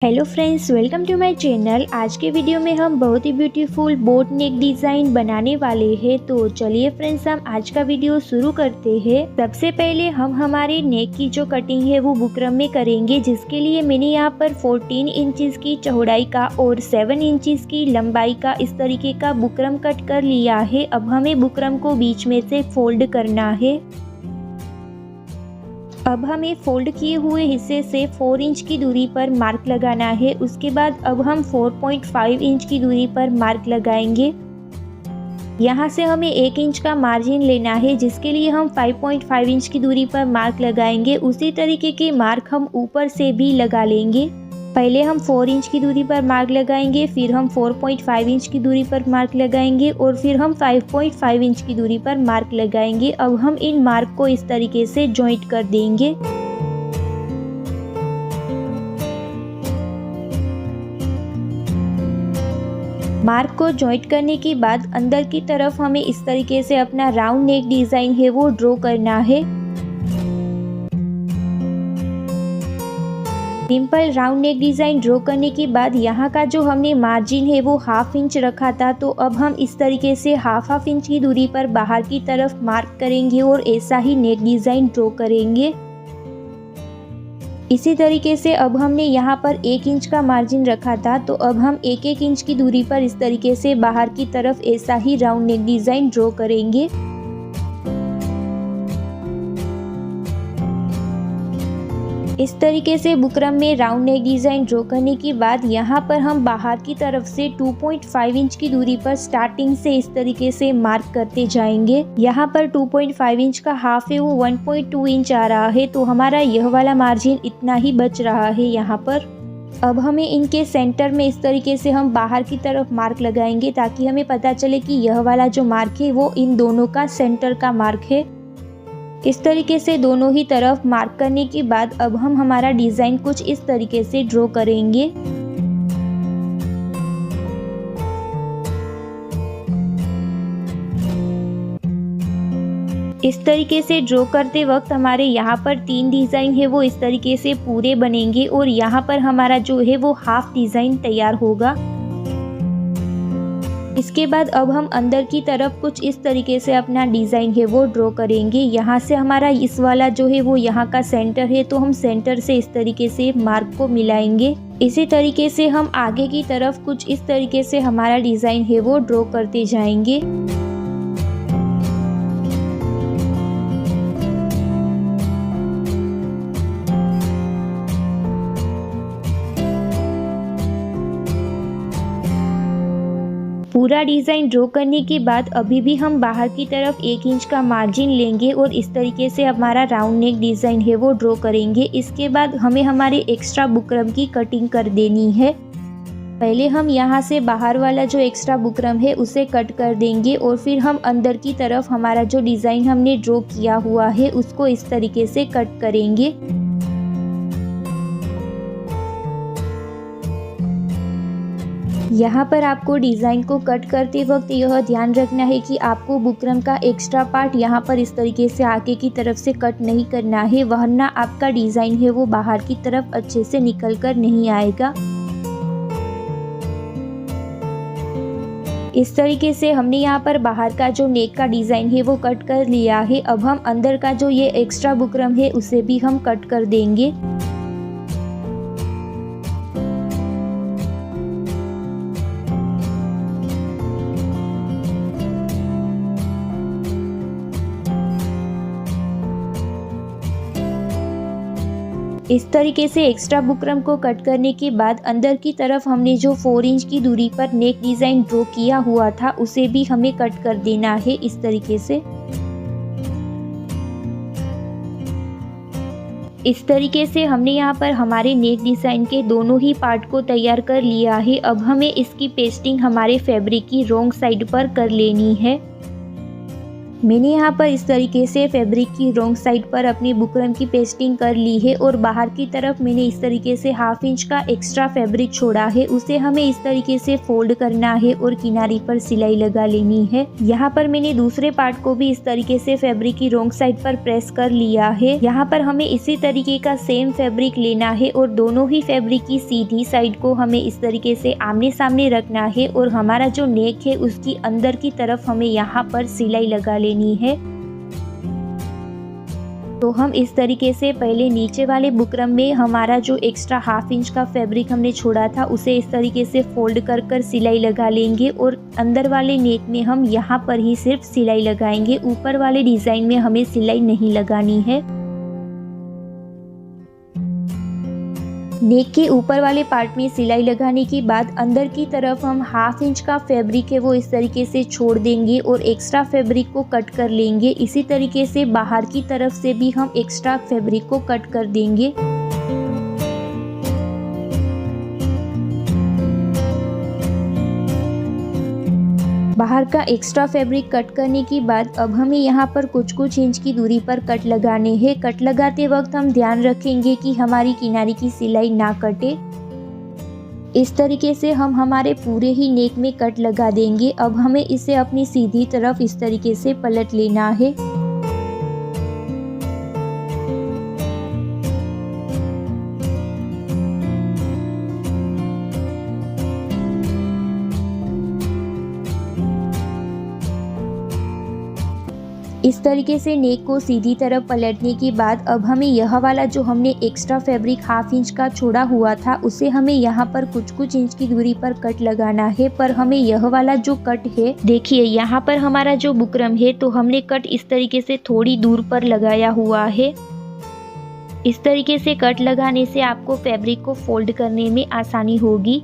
Hello friends, welcome to my channel. आज के video में हम बहुत ही ब्यूटीफुल बोट नेक डिज़ाइन बनाने वाले हैं। तो चलिए फ्रेंड्स, हम आज का वीडियो शुरू करते हैं। सबसे पहले हम हमारे नेक की जो कटिंग है वो बुकरम में करेंगे, जिसके लिए मैंने यहाँ पर 14 इंचेस की चौड़ाई का और 7 इंचेस की लंबाई का इस तरीके का बुकरम कट कर लिया है। अब हमें बुकरम को बीच में से फोल्ड करना है। अब हमें फोल्ड किए हुए हिस्से से 4 इंच की दूरी पर मार्क लगाना है। उसके बाद अब हम 4.5 इंच की दूरी पर मार्क लगाएंगे। यहाँ से हमें 1 इंच का मार्जिन लेना है, जिसके लिए हम 5.5 इंच की दूरी पर मार्क लगाएंगे। उसी तरीके के मार्क हम ऊपर से भी लगा लेंगे। पहले हम 4 इंच की दूरी पर मार्क लगाएंगे, फिर हम 4.5 इंच की दूरी पर मार्क लगाएंगे और फिर हम 5.5 इंच की दूरी पर मार्क लगाएंगे। अब हम इन मार्क को इस तरीके से जॉइंट कर देंगे। मार्क को जॉइंट करने के बाद अंदर की तरफ हमें इस तरीके से अपना राउंड नेक डिज़ाइन है वो ड्रॉ करना है। Simple round neck design draw करने के बाद यहाँ का जो हमने मार्जिन है वो 1/2 इंच रखा था, तो अब हम इस तरीके से 1/2 इंच की दूरी पर बाहर की तरफ मार्क करेंगे और ऐसा ही नेक डिज़ाइन ड्रॉ करेंगे। इसी तरीके से अब हमने यहाँ पर 1 इंच का मार्जिन रखा था, तो अब हम 1-1 इंच की दूरी पर इस तरीके से बाहर की तरफ ऐसा ही राउंड नेक डिज़ाइन ड्रॉ करेंगे। इस तरीके से बुकरम में राउंड नेक डिज़ाइन ड्रॉ करने के बाद यहाँ पर हम बाहर की तरफ से 2.5 इंच की दूरी पर स्टार्टिंग से इस तरीके से मार्क करते जाएंगे। यहाँ पर 2.5 इंच का हाफ है वो 1.2 इंच आ रहा है, तो हमारा यह वाला मार्जिन इतना ही बच रहा है यहाँ पर। अब हमें इनके सेंटर में इस तरीके से हम बाहर की तरफ मार्क लगाएंगे, ताकि हमें पता चले कि यह वाला जो मार्क है वो इन दोनों का सेंटर का मार्क है। इस तरीके से दोनों ही तरफ मार्क करने के बाद अब हम हमारा डिज़ाइन कुछ इस तरीके से ड्रॉ करेंगे। इस तरीके से ड्रॉ करते वक्त हमारे यहाँ पर 3 डिज़ाइन है वो इस तरीके से पूरे बनेंगे और यहाँ पर हमारा जो है वो हाफ डिज़ाइन तैयार होगा। इसके बाद अब हम अंदर की तरफ कुछ इस तरीके से अपना डिज़ाइन है वो ड्रॉ करेंगे। यहाँ से हमारा इस वाला जो है वो यहाँ का सेंटर है, तो हम सेंटर से इस तरीके से मार्क को मिलाएंगे। इसी तरीके से हम आगे की तरफ कुछ इस तरीके से हमारा डिज़ाइन है वो ड्रॉ करते जाएंगे। पूरा डिज़ाइन ड्रॉ करने के बाद अभी भी हम बाहर की तरफ 1 इंच का मार्जिन लेंगे और इस तरीके से हमारा राउंड नेक डिज़ाइन है वो ड्रॉ करेंगे। इसके बाद हमें हमारे एक्स्ट्रा बुकरम की कटिंग कर देनी है। पहले हम यहाँ से बाहर वाला जो एक्स्ट्रा बुकरम है उसे कट कर देंगे और फिर हम अंदर की तरफ हमारा जो डिज़ाइन हमने ड्रॉ किया हुआ है उसको इस तरीके से कट करेंगे। यहाँ पर आपको डिज़ाइन को कट करते वक्त यह ध्यान रखना है कि आपको बुकरम का एक्स्ट्रा पार्ट यहाँ पर इस तरीके से आगे की तरफ से कट नहीं करना है, वरना आपका डिज़ाइन है वो बाहर की तरफ अच्छे से निकल कर नहीं आएगा। इस तरीके से हमने यहाँ पर बाहर का जो नेक का डिज़ाइन है वो कट कर लिया है। अब हम अंदर का जो ये एक्स्ट्रा बुकरम है उसे भी हम कट कर देंगे। इस तरीके से एक्स्ट्रा बुकरम को कट करने के बाद अंदर की तरफ हमने जो 4 इंच की दूरी पर नेक डिज़ाइन ड्रॉ किया हुआ था उसे भी हमें कट कर देना है इस तरीके से। इस तरीके से हमने यहाँ पर हमारे नेक डिज़ाइन के दोनों ही पार्ट को तैयार कर लिया है। अब हमें इसकी पेस्टिंग हमारे फैब्रिक की रॉन्ग साइड पर कर लेनी है। मैंने यहाँ पर इस तरीके से फैब्रिक की रॉन्ग साइड पर अपनी बुकरम की पेस्टिंग कर ली है और बाहर की तरफ मैंने इस तरीके से 1/2 इंच का एक्स्ट्रा फैब्रिक छोड़ा है, उसे हमें इस तरीके से फोल्ड करना है और किनारी पर सिलाई लगा लेनी है। यहाँ पर मैंने दूसरे पार्ट को भी इस तरीके से फैब्रिक की रॉन्ग साइड पर प्रेस कर लिया है। यहाँ पर हमें इसी तरीके का सेम फैब्रिक लेना है और दोनों ही फैब्रिक की सीधी साइड को हमें इस तरीके से आमने सामने रखना है और हमारा जो नेक है उसकी अंदर की तरफ हमें यहाँ पर सिलाई लगा लेनी है। तो हम इस तरीके से पहले नीचे वाले बुकरम में हमारा जो एक्स्ट्रा 1/2 इंच का फैब्रिक हमने छोड़ा था उसे इस तरीके से फोल्ड कर कर सिलाई लगा लेंगे और अंदर वाले नेक में हम यहाँ पर ही सिर्फ सिलाई लगाएंगे, ऊपर वाले डिजाइन में हमें सिलाई नहीं लगानी है। नेक के ऊपर वाले पार्ट में सिलाई लगाने के बाद अंदर की तरफ हम 1/2 इंच का फैब्रिक है वो इस तरीके से छोड़ देंगे और एक्स्ट्रा फैब्रिक को कट कर लेंगे। इसी तरीके से बाहर की तरफ से भी हम एक्स्ट्रा फैब्रिक को कट कर देंगे। बाहर का एक्स्ट्रा फैब्रिक कट करने के बाद अब हमें यहाँ पर कुछ इंच की दूरी पर कट लगाने हैं। कट लगाते वक्त हम ध्यान रखेंगे कि हमारी किनारे की सिलाई ना कटे। इस तरीके से हम हमारे पूरे ही नेक में कट लगा देंगे। अब हमें इसे अपनी सीधी तरफ इस तरीके से पलट लेना है। इस तरीके से नेक को सीधी तरफ पलटने के बाद अब हमें यह वाला जो हमने एक्स्ट्रा फैब्रिक 1/2 इंच का छोड़ा हुआ था उसे हमें यहाँ पर कुछ इंच की दूरी पर कट लगाना है। पर हमें यह वाला जो कट है, देखिए यहाँ पर हमारा जो बुकरम है तो हमने कट इस तरीके से थोड़ी दूर पर लगाया हुआ है। इस तरीके से कट लगाने से आपको फैब्रिक को फोल्ड करने में आसानी होगी।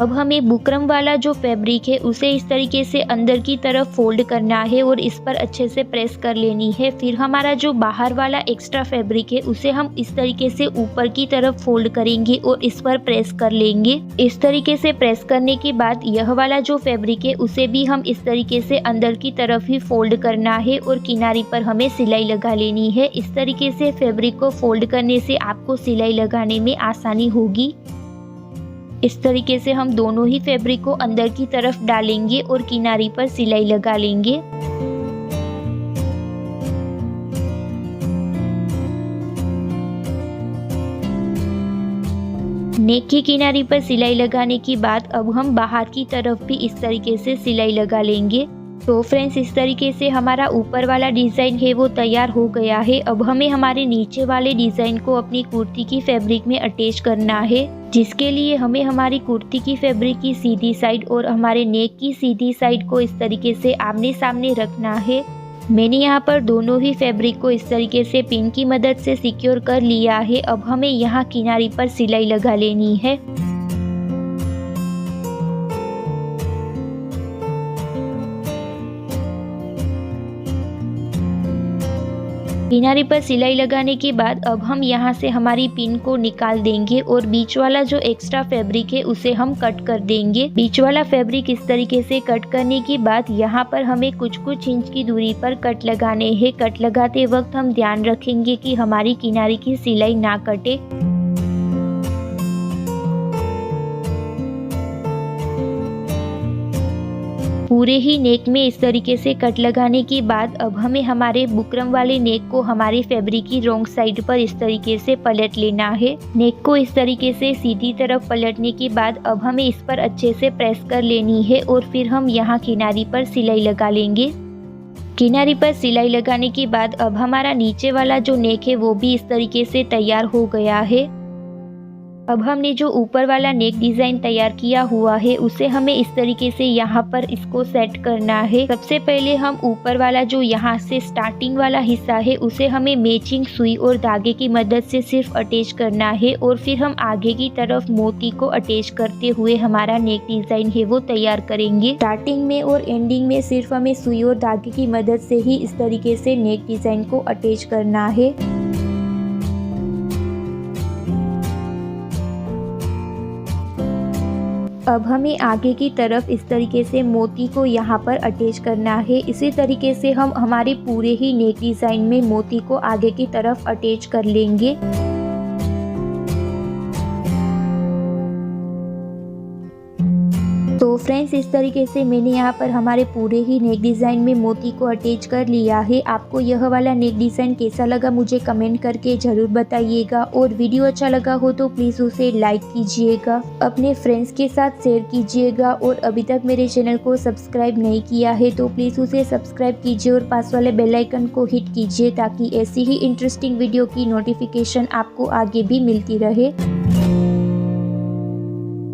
अब हमें बुकरम वाला जो फैब्रिक है उसे इस तरीके से अंदर की तरफ फोल्ड करना है और इस पर अच्छे से प्रेस कर लेनी है। फिर हमारा जो बाहर वाला एक्स्ट्रा फैब्रिक है उसे हम इस तरीके से ऊपर की तरफ फोल्ड करेंगे और इस पर प्रेस कर लेंगे। इस तरीके से प्रेस करने के बाद यह वाला जो फैब्रिक है उसे भी हम इस तरीके से अंदर की तरफ ही फोल्ड करना है और किनारी पर हमें सिलाई लगा लेनी है। इस तरीके से फैब्रिक को फोल्ड करने से आपको सिलाई लगाने में आसानी होगी। इस तरीके से हम दोनों ही फैब्रिक को अंदर की तरफ डालेंगे और किनारी पर सिलाई लगा लेंगे। नेक की किनारी पर सिलाई लगाने के बाद अब हम बाहर की तरफ भी इस तरीके से सिलाई लगा लेंगे। तो फ्रेंड्स, इस तरीके से हमारा ऊपर वाला डिज़ाइन है वो तैयार हो गया है। अब हमें हमारे नीचे वाले डिज़ाइन को अपनी कुर्ती की फैब्रिक में अटैच करना है, जिसके लिए हमें हमारी कुर्ती की फैब्रिक की सीधी साइड और हमारे नेक की सीधी साइड को इस तरीके से आमने सामने रखना है। मैंने यहाँ पर दोनों ही फैब्रिक को इस तरीके से पिन की मदद से सिक्योर कर लिया है। अब हमें यहाँ किनारी पर सिलाई लगा लेनी है। किनारे पर सिलाई लगाने के बाद अब हम यहाँ से हमारी पिन को निकाल देंगे और बीच वाला जो एक्स्ट्रा फैब्रिक है उसे हम कट कर देंगे। बीच वाला फैब्रिक इस तरीके से कट करने के बाद यहाँ पर हमें कुछ इंच की दूरी पर कट लगाने हैं। कट लगाते वक्त हम ध्यान रखेंगे कि हमारी किनारे की सिलाई ना कटे। पूरे ही नेक में इस तरीके से कट लगाने के बाद अब हमें हमारे बुकरम वाले नेक को हमारी फैब्रिक की रॉन्ग साइड पर इस तरीके से पलट लेना है। नेक को इस तरीके से सीधी तरफ पलटने के बाद अब हमें इस पर अच्छे से प्रेस कर लेनी है और फिर हम यहाँ किनारी पर सिलाई लगा लेंगे। किनारी पर सिलाई लगाने के बाद अब हमारा नीचे वाला जो नेक है वो भी इस तरीके से तैयार हो गया है। अब हमने जो ऊपर वाला नेक डिज़ाइन तैयार किया हुआ है उसे हमें इस तरीके से यहाँ पर इसको सेट करना है। सबसे पहले हम ऊपर वाला जो यहाँ से स्टार्टिंग वाला हिस्सा है उसे हमें मैचिंग सुई और धागे की मदद से सिर्फ अटैच करना है और फिर हम आगे की तरफ मोती को अटैच करते हुए हमारा नेक डिज़ाइन है वो तैयार करेंगे। स्टार्टिंग में और एंडिंग में सिर्फ हमें सुई और धागे की मदद से ही इस तरीके से नेक डिज़ाइन को अटैच करना है। अब हमें आगे की तरफ इस तरीके से मोती को यहाँ पर अटैच करना है। इसी तरीके से हम हमारे पूरे ही नेक डिज़ाइन में मोती को आगे की तरफ अटैच कर लेंगे। तो फ्रेंड्स, इस तरीके से मैंने यहाँ पर हमारे पूरे ही नेक डिज़ाइन में मोती को अटैच कर लिया है। आपको यह वाला नेक डिज़ाइन कैसा लगा मुझे कमेंट करके ज़रूर बताइएगा, और वीडियो अच्छा लगा हो तो प्लीज़ उसे लाइक कीजिएगा, अपने फ्रेंड्स के साथ शेयर कीजिएगा, और अभी तक मेरे चैनल को सब्सक्राइब नहीं किया है तो प्लीज़ उसे सब्सक्राइब कीजिए और पास वाले बेल आइकन को हिट कीजिए, ताकि ऐसी ही इंटरेस्टिंग वीडियो की नोटिफिकेशन आपको आगे भी मिलती रहे।